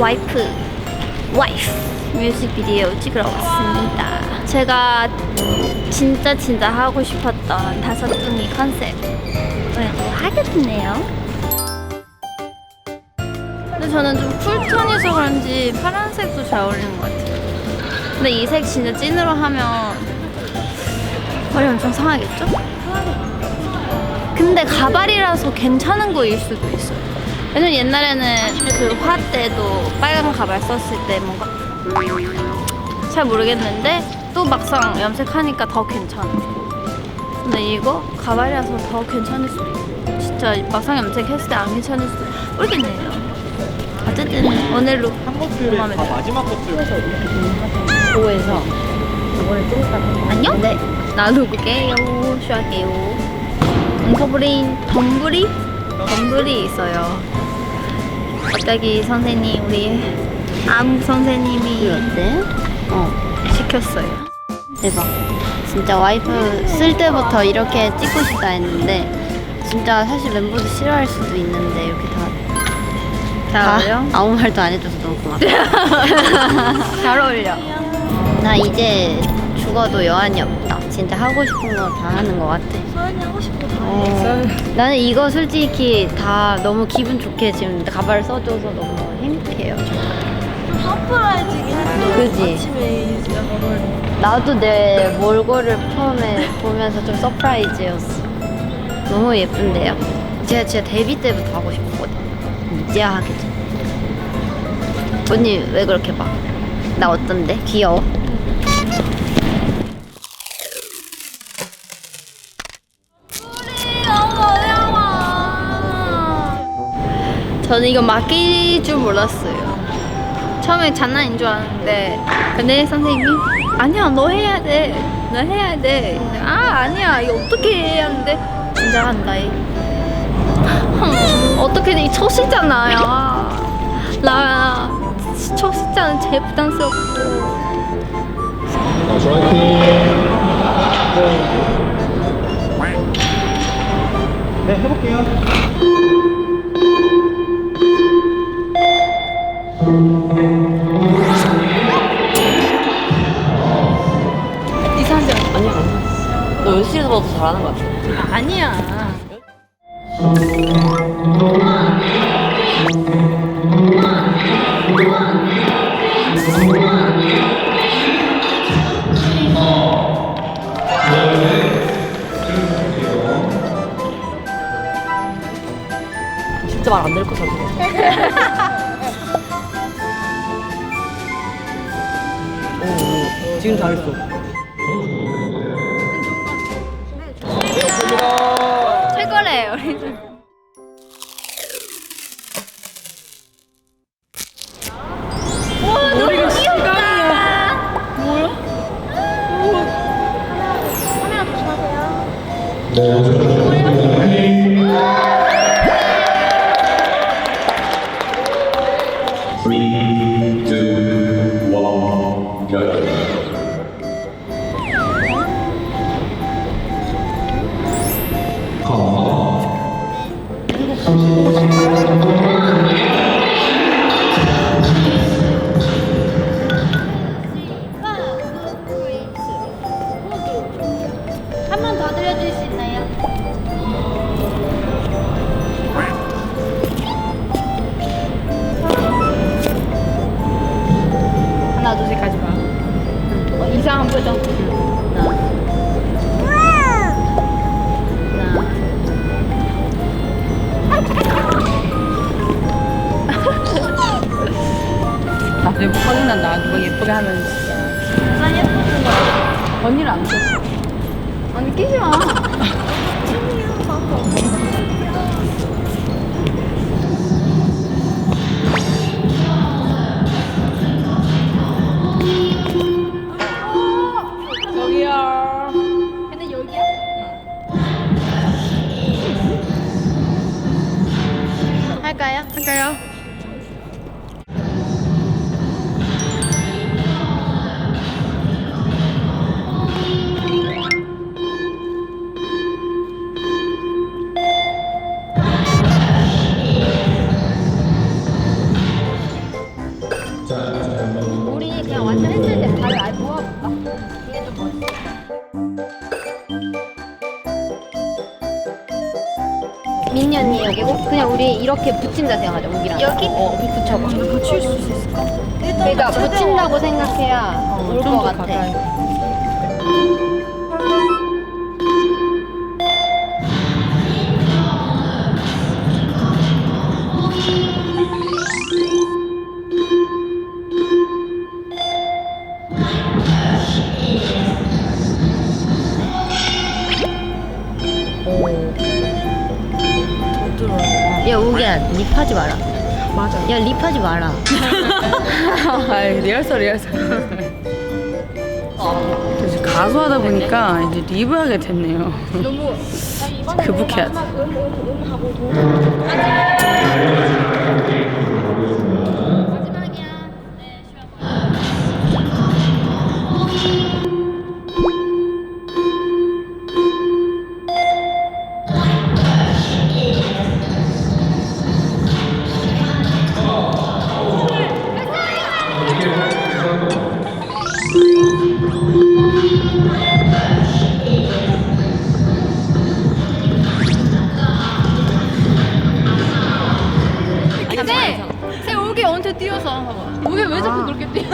와이프 뮤직비디오 찍으러 왔습니다. 제가 진짜 하고 싶었던 다섯둥이 컨셉을 하게 됐네요. 근데 저는 좀 쿨톤이어서 그런지 파란색도 잘 어울리는 것 같아요. 근데 이 색 진짜 찐으로 하면 머리 엄청 상하겠죠? 근데 가발이라서 괜찮은 거일 수도 있어요. 왜냐면 옛날에는 그 화 때도 빨간 가발 썼을 때 뭔가 잘 모르겠는데 또 막상 염색하니까 더 괜찮아요. 근데 이거 가발이라서 더 괜찮을 수도 있고 진짜 막상 염색했을 때 안 괜찮을 수도 모르겠네요. 어쨌든 오늘 룩 한국들의 마음에 들어요. 마지막 것들 5에서 이거를 찍을까? 안녕? 네. 나도 볼게요. 쇼할게요. 덤블이 있어요. 갑자기 선생님, 우리 아무 선생님이 어때? 시켰어요. 대박. 진짜 와이프 쓸 때부터 이렇게 찍고 싶다 했는데 진짜 사실 멤버도 싫어할 수도 있는데 이렇게 잘 어울려? 아무 말도 안 해줘서 너무 고맙다. 잘 어울려. 나 이제 죽어도 여한이 없다. 진짜 하고 싶은 거 다 하는 거 같아. 소연이 하고 싶은 거 다 나는 이거 솔직히 다 너무 기분 좋게 지금 가발을 써줘서 너무 행복해요. 좀 서프라이즈긴 했어. 그지? 아침에 진짜 먹을. 나도 내 몰골을 처음에 보면서 좀 서프라이즈였어. 너무 예쁜데요? 제가 진짜 데뷔 때부터 하고 싶었거든. 이제야 하게 돼. 언니 왜 그렇게 봐? 나 어떤데? 귀여워? 저는 이거 맡길 줄 몰랐어요. 처음에 장난인 줄 알았는데 근데 선생님이 아니야 너 해야 돼. 너 해야 돼. 아 아니야 이거 어떻게 해야 하는데 진짜 한다. 어떻게 이 초시잖아요. 나 초시자는 제일 부담스럽고. 네, 해볼게요. 이상하지 않아? 아니야. 너 연습실에서 봐도 잘하는 거 같아. 아니야. 진짜 말 안 들을 것 같아. 지금 잘했어. 최고래 우리. 와 너무 귀엽다. 뭐야? 카메라 조심하세요. Three, two, one, go. 한 번 더 들려줄 수 있나요? 하나 둘셋 가지 마. 이상한 표정. 나중에 확인난다. 누가 예쁘게 하면 진짜. 나 예쁘는 거. 언니를 안 줘. 언니 끼지 마. 여기야. 근데 여기야? 할까요? 할까요? 민니 여기고 그냥 우리 이렇게 붙인다 생각하자 우기랑 여기? 붙여봐 붙일 수 있을까? 그러니까 붙인다고 생각해야 올 것 같아 야 우기야 립하지 마라 맞아. 야 립하지 마라 아이, 리얼설. 그래서 가수 하다 보니까 이제 립을 하게 됐네요. 너무 그북해야 돼. 쟤 여기 언제 뛰어서 봐봐. 여기 왜 자꾸 그렇게 뛰어?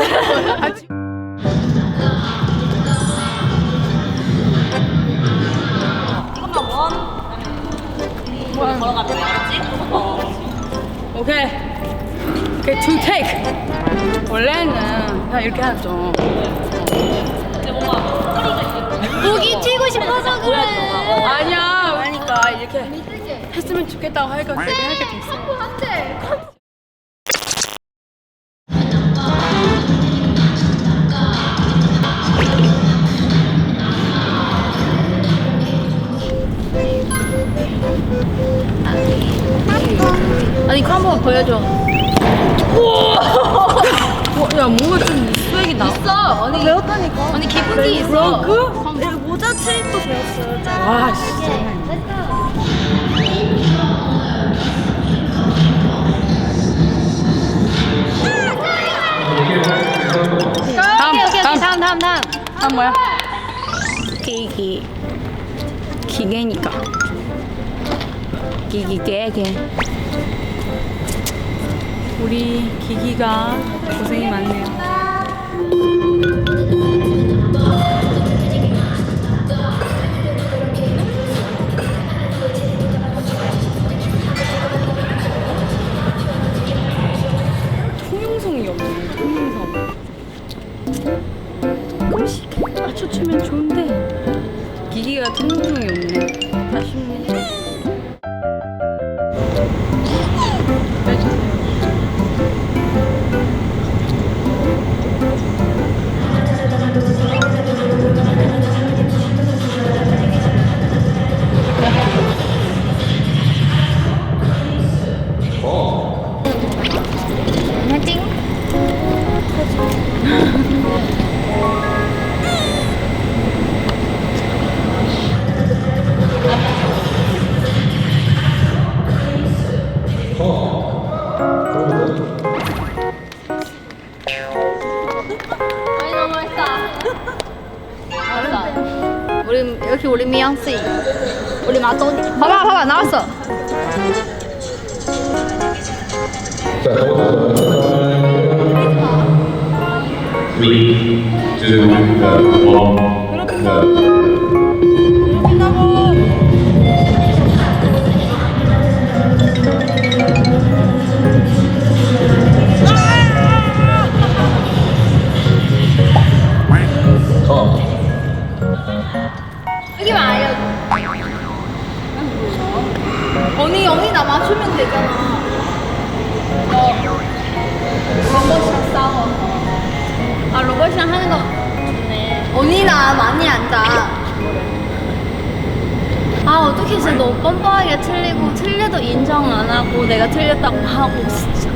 오케이. 오케이, two take. 원래는 그냥 이렇게 하죠. 여기 뛰고 싶어서 그래. 아니야. 그러니까 이렇게 했으면 좋겠다고 하니까 되게 하게 됐어. 아니 그거 한번 보여줘. 야, 뭔가 좀 스웩이 나. 있어. 언니 배웠다니까. 언니 기분기 있어. 모자 트릭도 배웠어요. 와, 진짜. 다음. 다음 뭐야? 기계니까. 기계. 우리 기기가 고생이 많네요. 통용성이 없네. 통용성. 조금씩 맞춰주면 좋은데 기기가 통용성이 없네. 아쉽네. 빼주세요. 아니 너무 맛있다. 맛있다. 우리 미양씨. 우리 마토니. 봐봐 나왔어. 자, 더워서 3, 2, 1, go. 여기만 알려줘. 언니 나 맞추면 되잖아. 로봇이랑 싸워. 아 로봇이랑 하는 거 좋네. 언니 나 많이 안다. 아 어떻게 진짜 너무 뻔뻔하게 틀리고 틀려도 인정 안 하고 내가 틀렸다고 하고 진짜.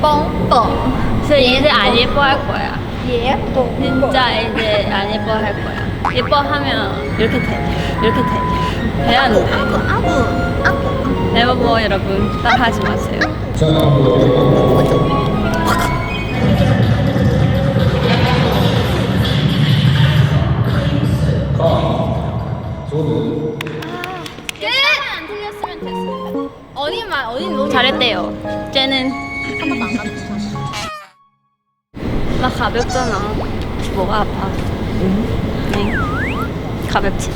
뻥뻥. 진짜 이제 안 예뻐할 거야. 진짜 이제 안 예뻐할 거야. 예뻐하면 이렇게 돼야 안 돼. 네버버 여러분 따라하지 마세요. 자, 저는 언니 너무 잘했대요. 쟤는 한 번도 안 가르쳤잖아. 나 가볍잖아. 뭐가 아파? 응. 가볍지?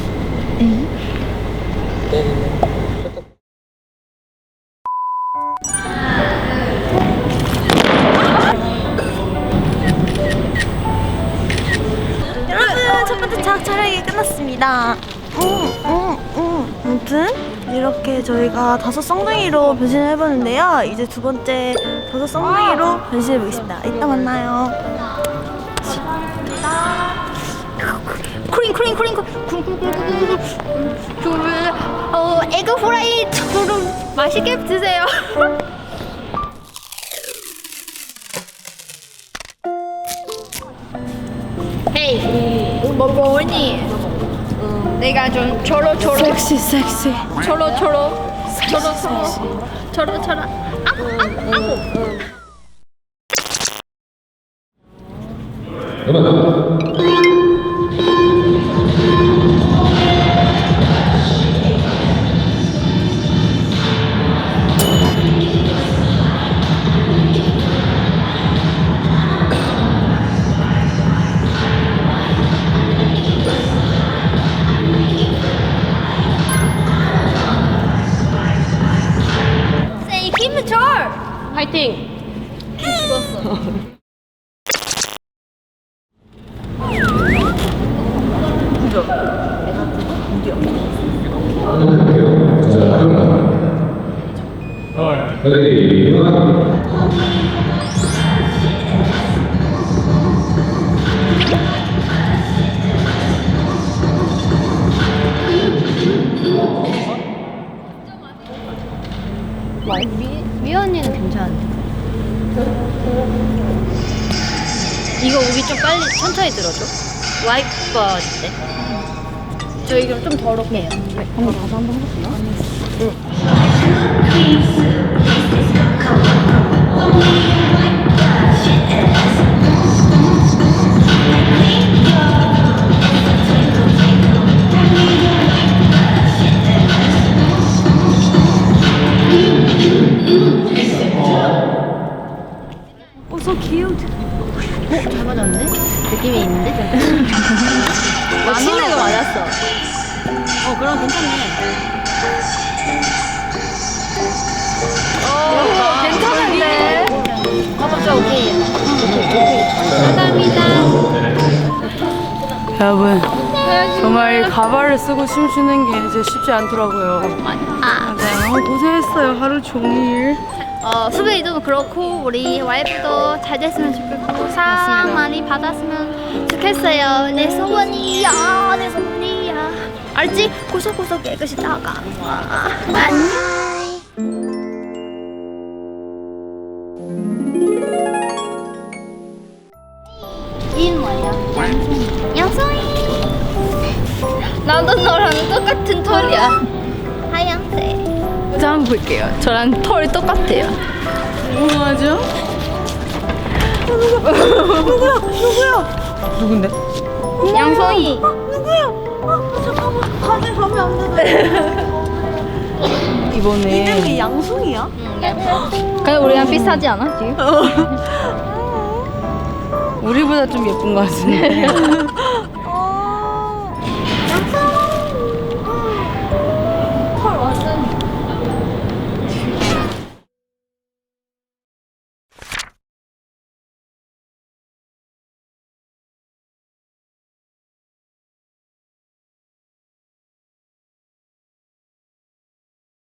여러분 첫 번째 자학 촬영이 끝났습니다. 아무튼 이렇게 저희가 다섯 쌍둥이로 변신을 해보는데요. 이제 두 번째 다섯 쌍둥이로 변신해 보겠습니다. 이따 만나요. 쿠링 에그 후라이 맛있게 드세요. 헤이 뭐니? 내가 좀 초로 섹시. 초로 음악. 세이 힘을 파이팅. 레디, 음악. 미 언니는 괜찮은데. 이거 우리 좀 빨리 천천히 들어줘. 와이프 어때? 저희 그럼 좀 더럽게 해요. 한번 다시 한번 해볼게요. 잘 맞았는데? 느낌이 있는데? 맛있는 거 맞았어. 그럼 괜찮네. 괜찮은데? 가보자, 오케이. 감사합니다. 여러분 정말 가발을 쓰고 춤추는 게 이제 쉽지 않더라고요. 네, 너무 고생했어요 하루 종일. 수빈이도 그렇고 우리 와이프도 잘 됐으면 좋겠고 사랑 많이 받았으면 좋겠어요. 내 소원이야, 내 소원이야. 알지? 구석구석 깨끗이 나가. 안녕. 이는 뭐야? 양송이. 나도 너랑 똑같은 털이야. 하얀색. 자 한번 볼게요. 저랑 털이 똑같아요. 뭐하죠? 누군데? 양송이. 잠깐만 가슴 가면 안 되네. 이번에 이름이 양송이야? 근데 우리랑 비슷하지 않아 지금? 우리보다 좀 예쁜 것 같은데.